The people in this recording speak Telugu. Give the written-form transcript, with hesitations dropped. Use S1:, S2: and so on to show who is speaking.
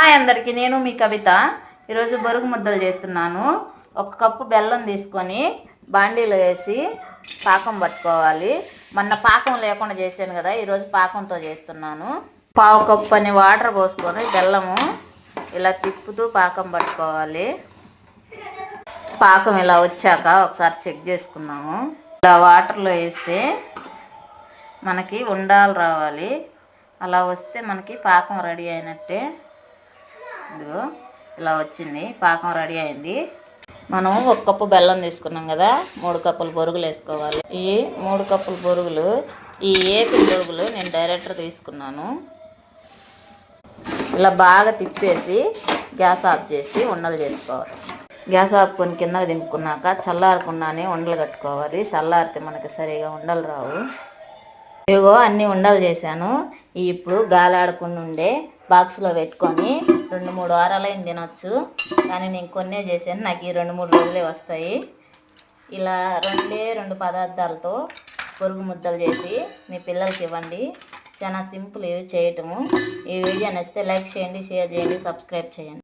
S1: హాయ్ అందరికీ, నేను మీ కవిత. ఈరోజు బొరుగు ముద్దలు చేస్తున్నాను. 1 కప్పు బెల్లం తీసుకొని బాండీలో వేసి పాకం పట్టుకోవాలి. మొన్న పాకం లేకుండా చేశాను కదా, ఈరోజు పాకంతో చేస్తున్నాను. 1/2 కప్పు అని వాటర్ పోసుకొని బెల్లము ఇలా తిప్పుతూ పాకం పట్టుకోవాలి. పాకం ఇలా వచ్చాక ఒకసారి చెక్ చేసుకున్నాము. ఇలా వాటర్లో వేస్తే మనకి ఉండాలు రావాలి. అలా వస్తే మనకి పాకం రెడీ అయినట్టే. ఇదిగో ఇలా వచ్చింది, పాకం రెడీ అయింది. మనం 1 కప్పు బెల్లం తీసుకున్నాం కదా, 3 కప్పులు బొరుగులు వేసుకోవాలి. ఈ 3 కప్పుల బొరుగులు, ఈ ఏపీ బొరుగులు నేను డైరెక్టర్ తీసుకున్నాను. ఇలా బాగా తిప్పేసి గ్యాస్ ఆఫ్ చేసి ఉండలు చేసుకోవాలి. గ్యాస్ ఆపుకొని కిందకి దింపుకున్నాక చల్లారకుండానే ఉండలు కట్టుకోవాలి. చల్లారితే మనకి సరిగా ఉండలు రావు. ఇదిగో అన్ని ఉండలు చేశాను. ఇప్పుడు గాలి ఆడకుండా ఉండే బాక్స్లో పెట్టుకొని 2-3 వారాలైన తినొచ్చు. కానీ నేను కొన్నే చేశాను, నాకు ఈ 2-3 రోజులే వస్తాయి. ఇలా 2 పదార్థాలతో పొరుగు ముద్దలు చేసి మీ పిల్లలకి ఇవ్వండి. చాలా సింపుల్ ఇవి చేయటము. ఈ వీడియో నచ్చితే లైక్ చేయండి, షేర్ చేయండి, సబ్స్క్రైబ్ చేయండి.